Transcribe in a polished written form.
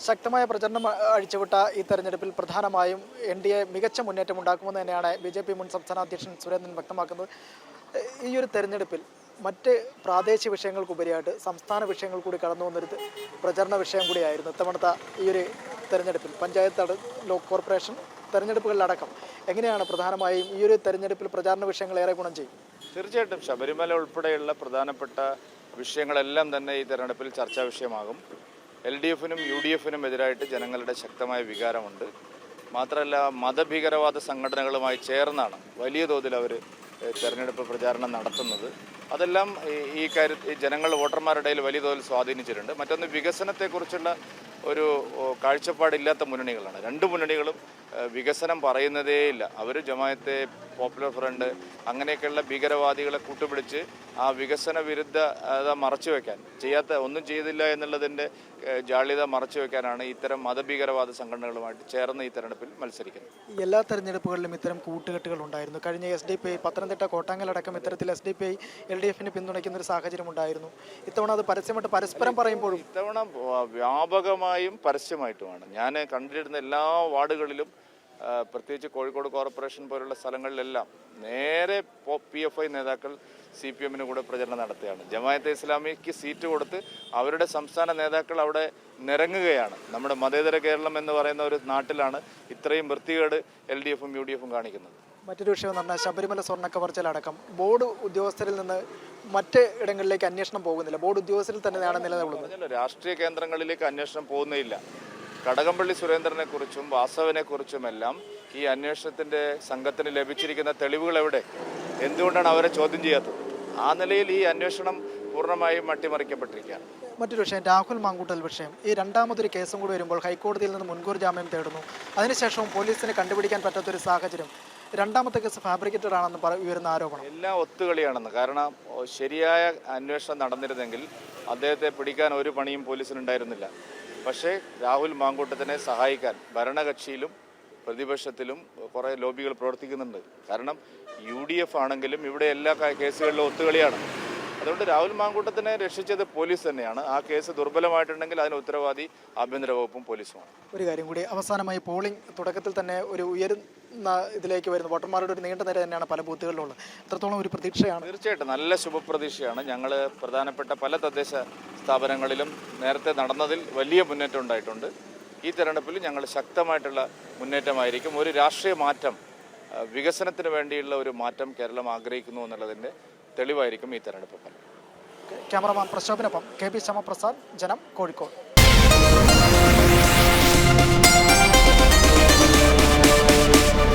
ശക്തമായ പ്രചരണം അഴിച്ചുവിട്ട ഈ തെരഞ്ഞെടുപ്പിൽ പ്രധാനമായും എൻ.ഡി.എ മികച്ച മുന്നേറ്റമുണ്ടാക്കുമെന്ന് തന്നെയാണ് ബി.ജെ.പി മുൻ സംസ്ഥാന അധ്യക്ഷൻ സുരേന്ദ്രൻ വ്യക്തമാക്കുന്നത്. ഈ ഒരു തെരഞ്ഞെടുപ്പിൽ മറ്റ് പ്രാദേശിക വിഷയങ്ങൾക്കുപരിയായിട്ട് സംസ്ഥാന വിഷയങ്ങൾ കൂടി കടന്നു വന്നൊരു പ്രചരണ വിഷയം കൂടിയായിരുന്നു ഇത്തവണത്തെ ഈ ഒരു തെരഞ്ഞെടുപ്പിൽ. പഞ്ചായത്ത് കോർപ്പറേഷൻ തെരഞ്ഞെടുപ്പുകളിലടക്കം എങ്ങനെയാണ് പ്രധാനമായും ഈ ഒരു തെരഞ്ഞെടുപ്പിൽ പ്രചാരണ വിഷയങ്ങൾ ഏറെ ഗുണം ചെയ്യും? തീർച്ചയായിട്ടും ശബരിമല ഉൾപ്പെടെയുള്ള പ്രധാനപ്പെട്ട വിഷയങ്ങളെല്ലാം തന്നെ ഈ തെരഞ്ഞെടുപ്പിൽ ചർച്ചാ വിഷയമാകും. LDFനും UDFനും എതിരായിട്ട് ജനങ്ങളുടെ ശക്തമായ വികാരമുണ്ട്. മാത്രമല്ല, മതഭീകരവാദ സംഘടനകളുമായി ചേർന്നാണ് വലിയ തോതിൽ അവർ തെരഞ്ഞെടുപ്പ് പ്രചാരണം നടത്തുന്നത്. അതെല്ലാം ഈ കാര്യത്തിൽ ജനങ്ങൾ വോട്ടർമാരുടെ ഇടയിൽ വലിയ തോതിൽ സ്വാധീനിച്ചിട്ടുണ്ട്. മറ്റൊന്ന്, വികസനത്തെക്കുറിച്ചുള്ള ഒരു കാഴ്ചപ്പാടില്ലാത്ത മുന്നണികളാണ്. രണ്ട് മുന്നണികളും വികസനം പറയുന്നതേയില്ല. അവർ ജമാഅത്തെ, പോപ്പുലർ ഫ്രണ്ട് അങ്ങനെയൊക്കെയുള്ള ഭീകരവാദികളെ കൂട്ടുപിടിച്ച് ആ വികസന വിരുദ്ധത മറച്ചു വയ്ക്കാൻ, ഒന്നും ചെയ്തില്ല എന്നുള്ളതിൻ്റെ ജാള്യത മറച്ചു വയ്ക്കാനാണ് ഇത്തരം മതഭീകരവാദ സംഘടനകളുമായിട്ട് ചേർന്ന് ഈ തെരഞ്ഞെടുപ്പിൽ മത്സരിക്കുന്നത്. എല്ലാ തെരഞ്ഞെടുപ്പുകളിലും ഇത്തരം കൂട്ടുകെട്ടുകൾ ഉണ്ടായിരുന്നു. കഴിഞ്ഞ SDPI പത്തനംതിട്ട കോട്ടാങ്ങലടക്കം ഇത്തരത്തിൽ SDPI LDFനെ പിന്തുണയ്ക്കുന്ന ഒരു സാഹചര്യം ഉണ്ടായിരുന്നു. ഇത്തവണ അത് പരസ്യമായിട്ട് പരസ്പരം പറയുമ്പോഴും ഇത്തവണ വ്യാപകമായും പരസ്യമായിട്ടുമാണ്. ഞാൻ കണ്ടിരുന്ന എല്ലാ വാർഡുകളിലും, പ്രത്യേകിച്ച് കോഴിക്കോട് കോർപ്പറേഷൻ പോലുള്ള സ്ഥലങ്ങളിലെല്ലാം നേരെ PFI നേതാക്കൾ CPMന് കൂടെ പ്രചരണം നടത്തുകയാണ്. ജമാഅത്തെ ഇസ്ലാമിക്ക് സീറ്റ് കൊടുത്ത് അവരുടെ സംസ്ഥാന നേതാക്കൾ അവിടെ നിരങ്ങുകയാണ്. നമ്മുടെ മതേതര കേരളം എന്ന് പറയുന്ന ഒരു നാട്ടിലാണ് ഇത്രയും വൃത്തികേട് LDFും UDFും കാണിക്കുന്നത്. മറ്റൊരു വിഷയം എന്ന് പറഞ്ഞാൽ ശബരിമല സ്വർണ്ണക്കവർച്ചലടക്കം ബോർഡ് ഉദ്യോഗസ്ഥരിൽ നിന്ന് മറ്റ് ഇടങ്ങളിലേക്ക് അന്വേഷണം പോകുന്നില്ല. ബോർഡ് ഉദ്യോഗസ്ഥരിൽ തന്നെയാണ് നിലകൊള്ളുന്നത്. രാഷ്ട്രീയ കേന്ദ്രങ്ങളിലേക്ക് അന്വേഷണം പോകുന്നേയില്ല. കടകംപള്ളി സുരേന്ദ്രനെ കുറിച്ചും വാസവനെ കുറിച്ചുമെല്ലാം ഈ അന്വേഷണത്തിന്റെ സംഘത്തിന് ലഭിച്ചിരിക്കുന്ന തെളിവുകൾ എവിടെ? എന്തുകൊണ്ടാണ് അവരെ ചോദ്യം ചെയ്യാത്തത്? ആ നിലയിൽ ഈ അന്വേഷണം പൂർണ്ണമായും അട്ടിമറിക്കപ്പെട്ടിരിക്കുകയാണ്. മറ്റൊരു വിഷയം, രാഹുൽ മാങ്കൂട്ടൽ വിഷയം. ഈ രണ്ടാമതൊരു കേസും കൂടി വരുമ്പോൾ ഹൈക്കോടതിയിൽ നിന്ന് മുൻകൂർ ജാമ്യം തേടുന്നു. അതിനുശേഷവും പോലീസിന് കണ്ടുപിടിക്കാൻ പറ്റാത്തൊരു സാഹചര്യം. രണ്ടാമത്തെ കേസ് ഫാബ്രിക്കേറ്റഡ് ആണെന്ന് ഉയരുന്ന ആരോപണം. എല്ലാം ഒത്തുകളിയാണെന്ന്. കാരണം ശരിയായ അന്വേഷണം നടന്നിരുന്നെങ്കിൽ അദ്ദേഹത്തെ പിടിക്കാൻ ഒരു പണിയും പോലീസിനുണ്ടായിരുന്നില്ല. പക്ഷേ രാഹുൽ മാങ്കൂട്ടത്തിനെ സഹായിക്കാൻ ഭരണകക്ഷിയിലും പ്രതിപക്ഷത്തിലും കുറേ ലോബികൾ പ്രവർത്തിക്കുന്നുണ്ട്. കാരണം UDF ആണെങ്കിലും ഇവിടെ എല്ലാ കേസുകളിലും ഒത്തുകളിയാണ്. അതുകൊണ്ട് രാഹുൽ മാങ്കൂട്ടത്തിനെ രക്ഷിച്ചത് പോലീസ് തന്നെയാണ്. ആ കേസ് ദുർബലമായിട്ടുണ്ടെങ്കിൽ അതിന് ഉത്തരവാദി ആഭ്യന്തര വകുപ്പും പോലീസുമാണ്. ഒരു കാര്യം കൂടി, അവസാനമായി പോളിംഗ് തുടക്കത്തിൽ തന്നെ ഒരു ഉയരുന്ന ഇതിലേക്ക് വരുന്നു. വോട്ടർമാരുടെ ഒരു നീണ്ട നിര തന്നെയാണ് പല ബൂത്തുകളിലുള്ളത്. എത്രത്തോളം ഒരു പ്രതീക്ഷയാണ്? തീർച്ചയായിട്ടും നല്ല ശുഭപ്രതീക്ഷയാണ്. ഞങ്ങൾ പ്രധാനപ്പെട്ട പല തദ്ദേശ സ്ഥാപനങ്ങളിലും നേരത്തെ നടന്നതിൽ വലിയ മുന്നേറ്റം ഉണ്ടായിട്ടുണ്ട്. ഈ തെരഞ്ഞെടുപ്പിൽ ഞങ്ങൾ ശക്തമായിട്ടുള്ള മുന്നേറ്റമായിരിക്കും. ഒരു രാഷ്ട്രീയ മാറ്റം, വികസനത്തിന് വേണ്ടിയുള്ള ഒരു മാറ്റം കേരളം ആഗ്രഹിക്കുന്നു എന്നുള്ളതിൻ്റെ തെളിവായിരിക്കും ഈ തെരഞ്ഞെടുപ്പ് ഫലം. ക്യാമറമാൻ പ്രശോഭിനൊപ്പം KP ശ്യാമപ്രസാദ്, ജനം, കോഴിക്കോട്.